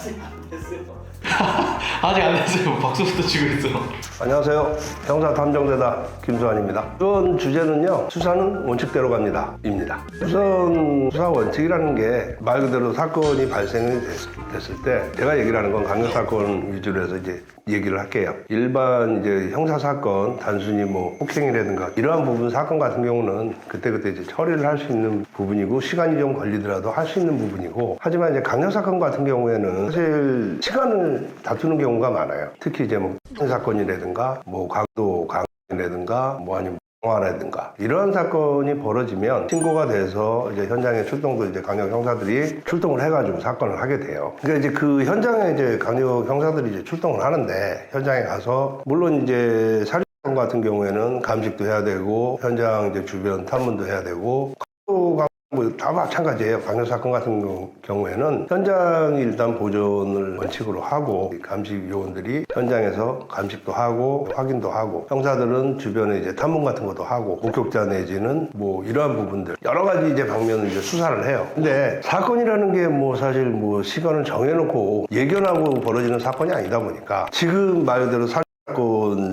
아직 안 됐어요. 아직 안 됐어요. 박수부터 치고 있어. 안녕하세요. 형사탐정대다 김수환입니다. 이번 주제는요, 수사는 원칙대로 갑니다 입니다. 우선 수사 원칙이라는 게 말 그대로 사건이 발생이 됐을 때 제가 얘기를 하는 건 강력사건 위주로 해서 이제 얘기를 할게요. 일반 이제 형사사건, 단순히 뭐 폭행이라든가 이러한 부분 사건 같은 경우는 그때그때 이제 처리를 할 수 있는 부분이고 시간이 좀 걸리더라도 할 수 있는 부분이고, 하지만 이제 강력사건 같은 경우에는 사실 시간을 다투는 경우가 많아요. 특히 이제 뭐 사건이라든가 뭐 강도 강이라든가 뭐 아니면 라든가 이러한 사건이 벌어지면 신고가 돼서 이제 현장에 출동도 이제 강력 형사들이 출동을 해가지고 사건을 하게 돼요. 그러니까 이제 그 현장에 이제 강력 형사들이 이제 출동을 하는데, 현장에 가서 물론 이제 살인 같은 경우에는 감식도 해야 되고 현장 이제 주변 탐문도 해야 되고 뭐 다 마찬가지예요. 강력사건 같은 경우에는 현장이 일단 보존을 원칙으로 하고 감식 요원들이 현장에서 감식도 하고 확인도 하고, 형사들은 주변에 이제 탐문 같은 것도 하고 목격자 내지는 뭐 이러한 부분들 여러 가지 이제 방면을 이제 수사를 해요. 근데 사건이라는 게 뭐 사실 뭐 시간을 정해놓고 예견하고 벌어지는 사건이 아니다 보니까 지금 말 그대로 사건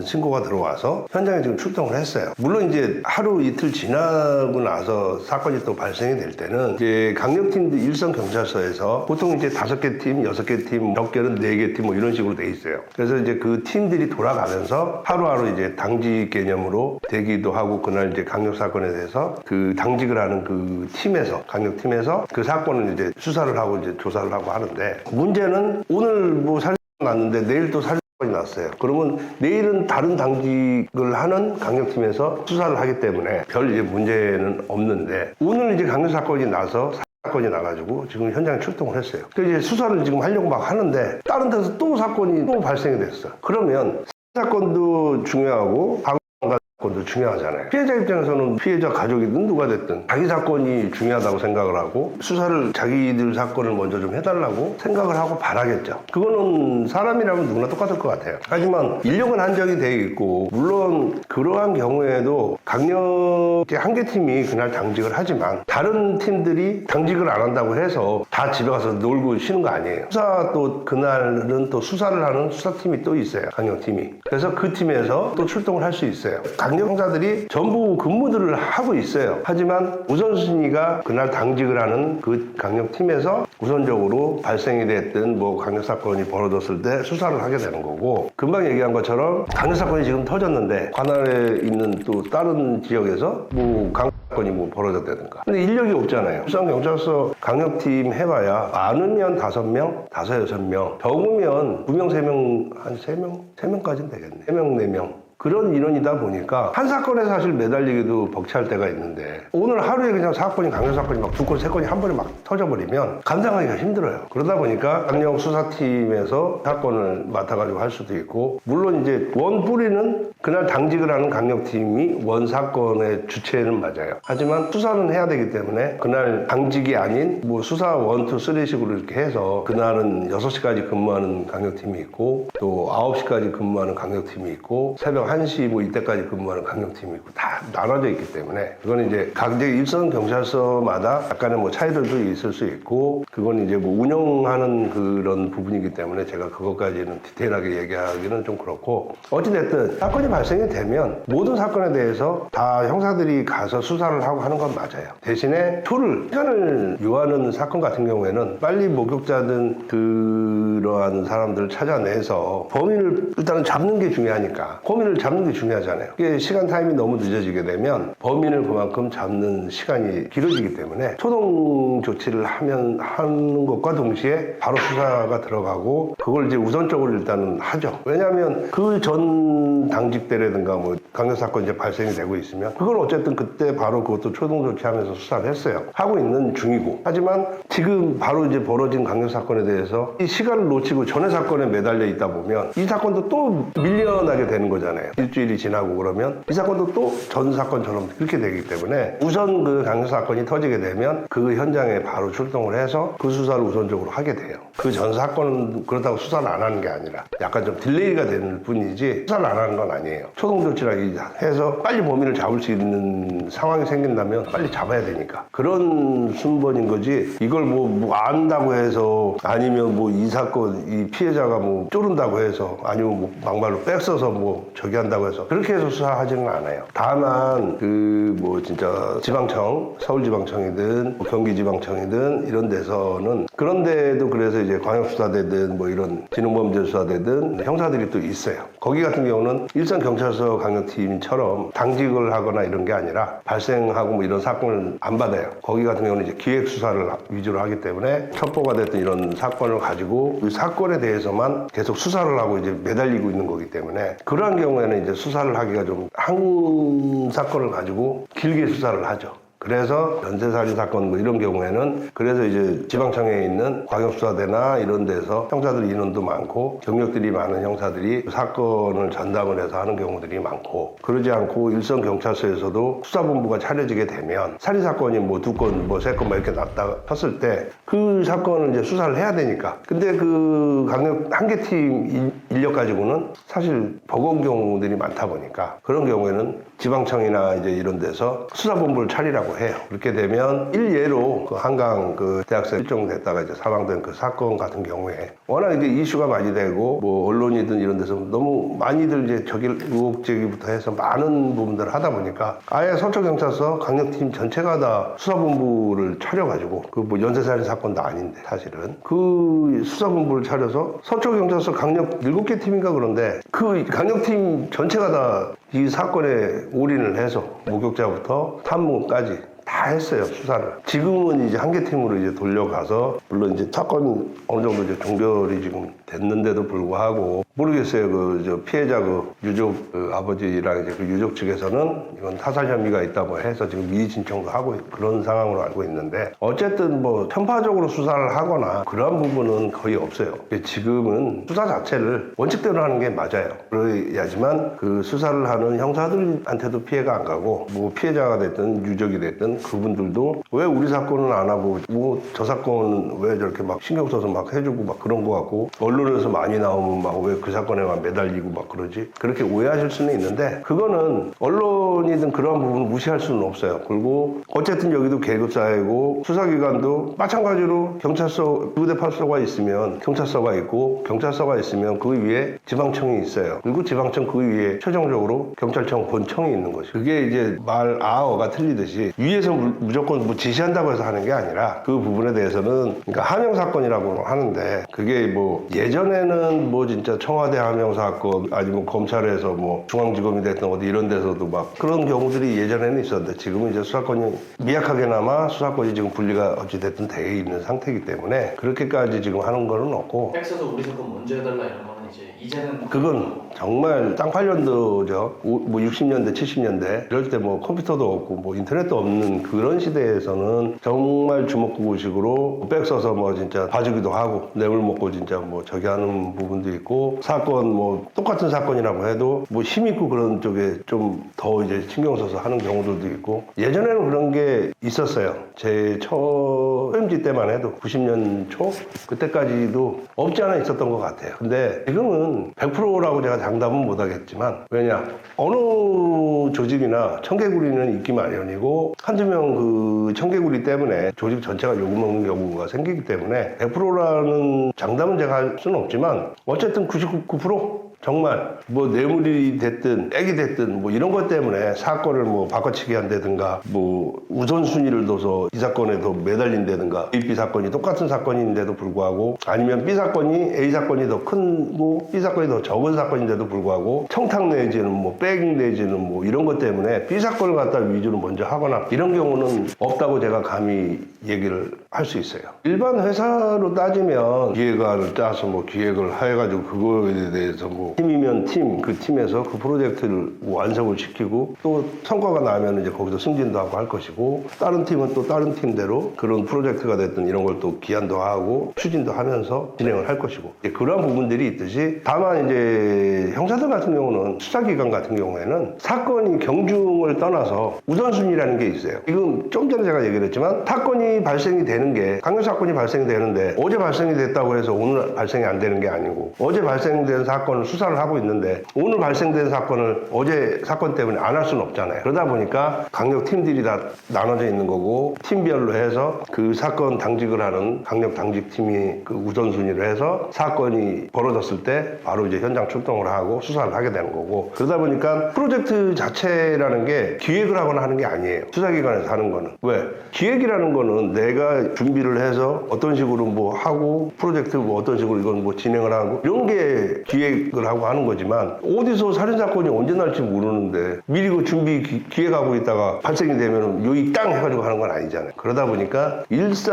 신고가 들어와서 현장에 지금 출동을 했어요. 물론 이제 하루 이틀 지나고 나서 사건이 또 발생이 될 때는 이제 강력팀 일선 경찰서에서 보통 이제 5개 팀, 6개 팀, 적게는 4개 팀 뭐 이런 식으로 돼 있어요. 그래서 이제 그 팀들이 돌아가면서 하루하루 이제 당직 개념으로 대기도 하고, 그날 이제 강력 사건에 대해서 그 당직을 하는 그 팀에서, 강력팀에서 그 사건을 이제 수사를 하고 이제 조사를 하고 하는데, 문제는 오늘 뭐 살인 났는데 내일 또 살인 이 났어요. 그러면 내일은 다른 당직을 하는 강력팀에서 수사를 하기 때문에 별 이제 문제는 없는데, 오늘 이제 강력 사건이 나서 사건이 나가지고 지금 현장에 출동을 했어요. 그래서 이제 수사를 지금 하려고 막 하는데 다른 데서 또 사건이 또 발생이 됐어. 그러면 사건도 중요하고 사건도 중요하잖아요. 피해자 입장에서는 피해자 가족이든 누가 됐든 자기 사건이 중요하다고 생각을 하고 수사를 자기들 사건을 먼저 좀 해달라고 생각을 하고 바라겠죠. 그거는 사람이라면 누구나 똑같을 것 같아요. 하지만 인력은 한정이 되어 있고, 물론 그러한 경우에도 강력 한 개 팀이 그날 당직을 하지만 다른 팀들이 당직을 안 한다고 해서 다 집에 가서 놀고 쉬는 거 아니에요. 수사 또 그날은 또 수사를 하는 수사팀이 또 있어요. 강력팀이. 그래서 그 팀에서 또 출동을 할 수 있어요. 강력 형사들이 전부 근무들을 하고 있어요. 하지만 우선순위가 그날 당직을 하는 그 강력팀에서 우선적으로 발생이 됐든 뭐 강력사건이 벌어졌을 때 수사를 하게 되는 거고, 금방 얘기한 것처럼 강력사건이 지금 터졌는데 관할에 있는 또 다른 지역에서 뭐 강력사건이 뭐 벌어졌다든가. 근데 인력이 없잖아요. 부산경찰서 강력팀 해봐야 많으면 5명, 6명, 적으면 2명, 3명, 한 3명까지는 되겠네. 3명, 4명. 그런 인원이다 보니까 한 사건에 사실 매달리기도 벅찰 때가 있는데, 오늘 하루에 그냥 사건이, 강력사건이 막 2건, 3건이 한 번에 막 터져버리면 감당하기가 힘들어요. 그러다 보니까 강력 수사팀에서 사건을 맡아가지고 할 수도 있고, 물론 이제 원 뿌리는 그날 당직을 하는 강력팀이 원 사건의 주체는 맞아요. 하지만 수사는 해야 되기 때문에 그날 당직이 아닌 뭐 수사 1, 2, 3식으로 이렇게 해서 그날은 6시까지 근무하는 강력팀이 있고, 또 9시까지 근무하는 강력팀이 있고, 새벽 1시 뭐 이때까지 근무하는 강력팀이 있고, 다 나눠져 있기 때문에 그건 이제 각 일선 경찰서마다 약간의 뭐 차이들도 있을 수 있고, 그건 이제 뭐 운영하는 그런 부분이기 때문에 제가 그것까지는 디테일하게 얘기하기는 좀 그렇고, 어찌됐든 사건이 발생이 되면 모든 사건에 대해서 다 형사들이 가서 수사를 하고 하는 건 맞아요. 대신에 시간을 요하는 사건 같은 경우에는 빨리 목격자든 그러한 사람들을 찾아내서 범인을 일단은 잡는 게 중요하니까, 범인을 잡는 게 중요하잖아요. 이게 시간 타임이 너무 늦어지게 되면 범인을 그만큼 잡는 시간이 길어지기 때문에 초동 조치를 하는 것과 동시에 바로 수사가 들어가고, 그걸 이제 우선적으로 일단은 하죠. 왜냐하면 그 전 당직대라든가 뭐 강력사건 이제 발생이 되고 있으면 그걸 어쨌든 그때 바로 그것도 초동 조치하면서 수사를 했어요. 하고 있는 중이고, 하지만 지금 바로 이제 벌어진 강력사건에 대해서 이 시간을 놓치고 전에 사건에 매달려 있다 보면 이 사건도 또 밀려나게 되는 거잖아요. 않아요. 일주일이 지나고 그러면 이 사건도 또 전 사건처럼 그렇게 되기 때문에 우선 그 강력 사건이 터지게 되면 그 현장에 바로 출동을 해서 그 수사를 우선적으로 하게 돼요. 그 전 사건은 그렇다고 수사를 안 하는 게 아니라 약간 좀 딜레이가 되는 뿐이지 수사를 안 하는 건 아니에요. 초동 조치라기 해서 빨리 범인을 잡을 수 있는 상황이 생긴다면 빨리 잡아야 되니까 그런 순번인 거지. 이걸 뭐 안다고 해서 아니면 뭐 이 사건 이 피해자가 뭐 쪼른다고 해서 아니면 뭐 막말로 뺏어서 뭐 저기 한다고 해서 그렇게 해서 수사하지는 않아요. 다만 그 뭐 진짜 지방청, 서울지방청이든 뭐 경기지방청이든 이런 데서는 그런데도 그래서 이제 광역수사대든 뭐 이런 지능범죄수사대든 형사들이 또 있어요. 거기 같은 경우는 일선 경찰서 강력팀처럼 당직을 하거나 이런 게 아니라 발생하고 뭐 이런 사건을 안 받아요. 거기 같은 경우는 이제 기획 수사를 위주로 하기 때문에 첩보가 됐던 이런 사건을 가지고 그 사건에 대해서만 계속 수사를 하고 이제 매달리고 있는 거기 때문에 그러한 경우에는 이제 수사를 하기가 좀 한 사건을 가지고 길게 수사를 하죠. 그래서 연쇄살인 사건 뭐 이런 경우에는 그래서 이제 지방청에 있는 광역수사대나 이런 데서 형사들 인원도 많고 경력들이 많은 형사들이 사건을 전담을 해서 하는 경우들이 많고 그러지 않고 일선 경찰서에서도 수사본부가 차려지게 되면 살인사건이 뭐 2건 뭐 3건 뭐 이렇게 났다 쳤을 때 그 사건을 이제 수사를 해야 되니까 근데 그 강력 한 개 팀 인력 가지고는 사실 버거운 경우들이 많다 보니까 그런 경우에는 지방청이나 이제 이런 데서 수사본부를 차리라고 해요. 그렇게 되면 일례로 그 한강 그 대학생 실종됐다가 이제 사망된 그 사건 같은 경우에 워낙 이제 이슈가 많이 되고 뭐 언론이든 이런 데서 너무 많이들 이제 저기 의혹 제기부터 해서 많은 부분들을 하다 보니까 아예 서초경찰서 강력팀 전체가 다 수사본부를 차려가지고 그 뭐 연쇄살인 사건도 아닌데 사실은 그 수사본부를 차려서 서초경찰서 강력 7개 팀인가 그런데 그 강력팀 전체가 다 이 사건에 올인을 해서 목격자부터 탐문까지 다 했어요, 수사를. 지금은 이제 한 개 팀으로 이제 돌려가서, 물론 이제 사건 어느 정도 이제 종결이 지금 됐는데도 불구하고, 모르겠어요. 저 피해자 유족 아버지랑 이제 그 유족 측에서는 이건 타살 혐의가 있다고 해서 지금 이의 신청도 하고 그런 상황으로 알고 있는데, 어쨌든 뭐 편파적으로 수사를 하거나 그러한 부분은 거의 없어요. 지금은 수사 자체를 원칙대로 하는 게 맞아요. 그래야지만 그 수사를 하는 형사들한테도 피해가 안 가고, 뭐 피해자가 됐든 유족이 됐든 그분들도 왜 우리 사건은 안 하고 뭐 저 사건은 왜 저렇게 막 신경 써서 막 해주고 막 그런 거 같고 언론에서 많이 나오면 막 왜 그 사건에만 매달리고 막 그러지 그렇게 오해하실 수는 있는데 그거는 언론이든 그런 부분을 무시할 수는 없어요. 그리고 어쨌든 여기도 계급사회고 수사기관도 마찬가지로 경찰서 부대팔서가 있으면 경찰서가 있고 경찰서가 있으면 그 위에 지방청이 있어요. 그리고 지방청 그 위에 최종적으로 경찰청 본청이 있는 거죠. 그게 이제 아어가 틀리듯이 위에서 무조건 뭐 지시한다고 해서 하는 게 아니라 그 부분에 대해서는 그러니까 하명 사건이라고 하는데 그게 뭐 예전에는 뭐 진짜 청와대 하명 사건 아니면 검찰에서 뭐 중앙지검이 됐던 어디 이런 데서도 막 그런 경우들이 예전에는 있었는데 지금은 이제 수사권이 미약하게나마 수사권이 지금 분리가 어찌됐든 돼 있는 상태이기 때문에 그렇게까지 지금 하는 거는 없고 팩스에서 우리 사건 먼저 해달라 이런 거는 이제는 그건 정말 쌍팔년도죠. 뭐 60년대 70년대 이럴 때 뭐 컴퓨터도 없고 뭐 인터넷도 없는 그런 시대에서는 정말 주먹구구식으로 백 써서 뭐 진짜 봐주기도 하고 뇌물 먹고 진짜 뭐 저기 하는 부분도 있고 사건 뭐 똑같은 사건이라고 해도 뭐 힘있고 그런 쪽에 좀 더 이제 신경 써서 하는 경우들도 있고 예전에는 그런 게 있었어요. 제 초임지 때만 해도 90년 초 그때까지도 없지 않아 있었던 것 같아요. 근데 지금은 100%라고 제가 장담은 못하겠지만 왜냐 어느 조직이나 청개구리는 있기 마련이고 한두 명 그 청개구리 때문에 조직 전체가 욕먹는 경우가 생기기 때문에 100%라는 장담은 제가 할 수는 없지만 어쨌든 99% 정말 뭐 뇌물이 됐든 액이 됐든 뭐 이런 것 때문에 사건을 뭐 바꿔치기 한다든가 뭐 우선순위를 둬서 이 사건에 더 매달린다든가 A, B 사건이 똑같은 사건인데도 불구하고 아니면 B 사건이 A 사건이 더 크고 B 사건이 더 적은 사건인데도 불구하고 청탁 내지는 뭐 백잉 내지는 뭐 이런 것 때문에 B 사건을 갖다 위주로 먼저 하거나 이런 경우는 없다고 제가 감히 얘기를 할 수 있어요. 일반 회사로 따지면 기획안을 짜서 뭐 기획을 해가지고 그거에 대해서 뭐 팀이면 팀, 그 팀에서 그 프로젝트를 완성을 시키고 또 성과가 나면 이제 거기서 승진도 하고 할 것이고 다른 팀은 또 다른 팀대로 그런 프로젝트가 됐든 이런 걸 또 기한도 하고 추진도 하면서 진행을 할 것이고 그러한 부분들이 있듯이 다만 이제 형사들 같은 경우는 수사기관 같은 경우에는 사건이 경중을 떠나서 우선순위라는 게 있어요. 지금 좀 전에 제가 얘기를 했지만 사건이 발생이 되는 게 강력사건이 발생이 되는데 어제 발생이 됐다고 해서 오늘 발생이 안 되는 게 아니고 어제 발생된 사건을 수사를 하고 있는데 오늘 발생된 사건을 어제 사건 때문에 안 할 수는 없잖아요. 그러다 보니까 강력팀들이 다 나눠져 있는 거고 팀별로 해서 그 사건 당직을 하는 강력 당직팀이 그 우선순위로 해서 사건이 벌어졌을 때 바로 이제 현장 출동을 하고 수사를 하게 되는 거고 그러다 보니까 프로젝트 자체라는 게 기획을 하거나 하는 게 아니에요. 수사기관에서 하는 거는. 왜? 기획이라는 거는 내가 준비를 해서 어떤 식으로 뭐 하고 프로젝트 뭐 어떤 식으로 이건 뭐 진행을 하고 이런 게 기획을 하고 하는 거지만 어디서 살인사건이 언제 날지 모르는데 미리 그 준비 기획하고 있다가 발생이 되면 요이 땅 해가지고 하는 건 아니잖아요. 그러다 보니까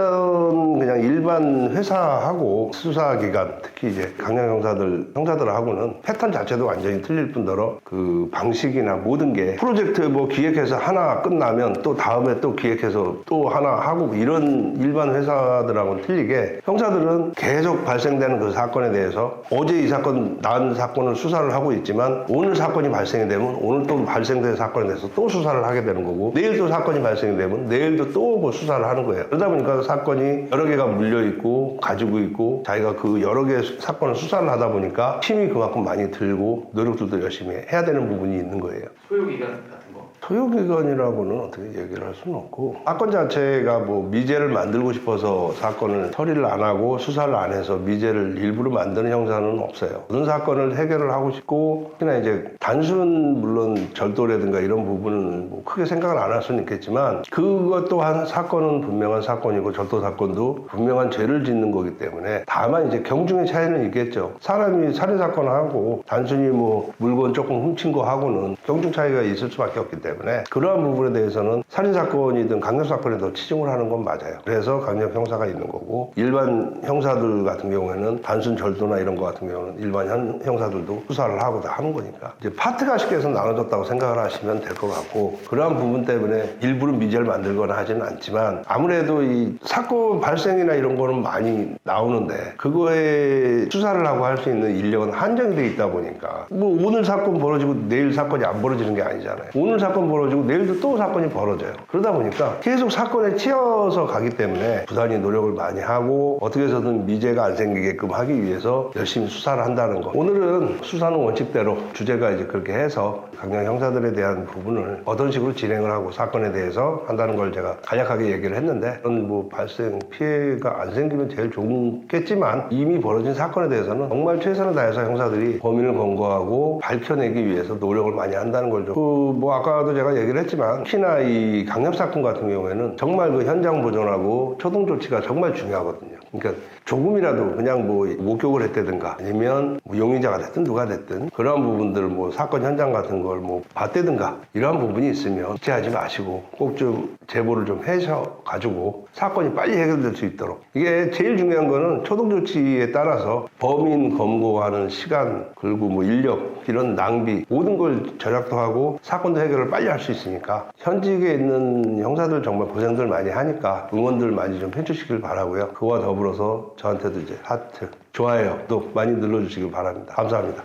일선 그냥 일반 회사하고 수사기관 특히 이제 강력 형사들하고는 패턴 자체도 완전히 틀릴 뿐더러 그 방식이나 모든 게 프로젝트 뭐 기획해서 하나 끝나면 또 다음에 또 기획해서 또 하나 하고 이런 일반 회사들하고는 틀리게 형사들은 계속 발생되는 그 사건에 대해서 어제 이 사건 난 사건을 수사를 하고 있지만 오늘 사건이 발생이 되면 오늘 또 발생된 사건에 대해서 또 수사를 하게 되는 거고 내일 또 사건이 발생이 되면 내일도 또 뭐 수사를 하는 거예요. 그러다 보니까 사건이 여러 개가 물려 있고 가지고 있고 자기가 그 여러 개의 사건을 수사를 하다 보니까 힘이 그만큼 많이 들고 노력들도 열심히 해야 되는 부분이 있는 거예요. 소요기간 같은 거? 소요기관이라고는 어떻게 얘기를 할 수는 없고 사건 자체가 뭐 미제를 만들고 싶어서 사건을 처리를 안 하고 수사를 안 해서 미제를 일부러 만드는 형사는 없어요. 모든 사건을 해결을 하고 싶고 특히나 이제 단순 물론 절도라든가 이런 부분은 뭐 크게 생각을 안 할 수는 있겠지만 그것 또한 사건은 분명한 사건이고 절도 사건도 분명한 죄를 짓는 거기 때문에 다만 이제 경중의 차이는 있겠죠. 사람이 살인사건하고 단순히 뭐 물건 조금 훔친 거 하고는 경중 차이가 있을 수밖에 없기 때문에 그러한 부분에 대해서는 살인사건이든 강력사건이든 치중을 하는 건 맞아요. 그래서 강력 형사가 있는 거고 일반 형사들 같은 경우에는 단순 절도나 이런 거 같은 경우는 일반 형사들도 수사를 하고 다 하는 거니까 이제 파트가 쉽게 해서 나눠졌다고 생각을 하시면 될 것 같고 그러한 부분 때문에 일부러 미제를 만들거나 하지는 않지만 아무래도 이 사건 발생이나 이런 거는 많이 나오는데 그거에 수사를 하고 할 수 있는 인력은 한정이 돼 있다 보니까 뭐 오늘 사건 벌어지고 내일 사건이 안 벌어지는 게 아니잖아요. 오늘 사건 벌어지고 내일도 또 사건이 벌어져요. 그러다 보니까 계속 사건에 치여서 가기 때문에 부단히 노력을 많이 하고 어떻게 해서든 미제가 안 생기게끔 하기 위해서 열심히 수사를 한다는 거. 오늘은 수사는 원칙대로 주제가 이제 그렇게 해서 강력 형사들에 대한 부분을 어떤 식으로 진행을 하고 사건에 대해서 한다는 걸 제가 간략하게 얘기를 했는데 그런 뭐 발생 피해가 안 생기면 제일 좋겠지만 이미 벌어진 사건에 대해서는 정말 최선을 다해서 형사들이 범인을 검거하고 밝혀내기 위해서 노력을 많이 한다는 걸 좀 뭐 아까도 제가 얘기를 했지만 특히나 이 강력사건 같은 경우에는 정말 그 현장 보존하고 초동 조치가 정말 중요하거든요. 그러니까 조금이라도 그냥 뭐 목격을 했다든가 아니면 뭐 용의자가 됐든 누가 됐든 그러한 부분들 뭐 사건 현장 같은 걸 뭐 봤다든가 이러한 부분이 있으면 기체하지 마시고 꼭 좀 제보를 좀 해셔가지고 사건이 빨리 해결될 수 있도록 이게 제일 중요한 거는 초동 조치에 따라서 범인 검거하는 시간 그리고 뭐 인력 이런 낭비 모든 걸 절약도 하고 사건도 해결을 빨리 할 수 있으니까 현직에 있는 형사들 정말 고생들 많이 하니까 응원들 많이 좀 해주시길 바라고요. 그와 더불어서 저한테도 이제 하트, 좋아요 또 많이 눌러주시길 바랍니다. 감사합니다.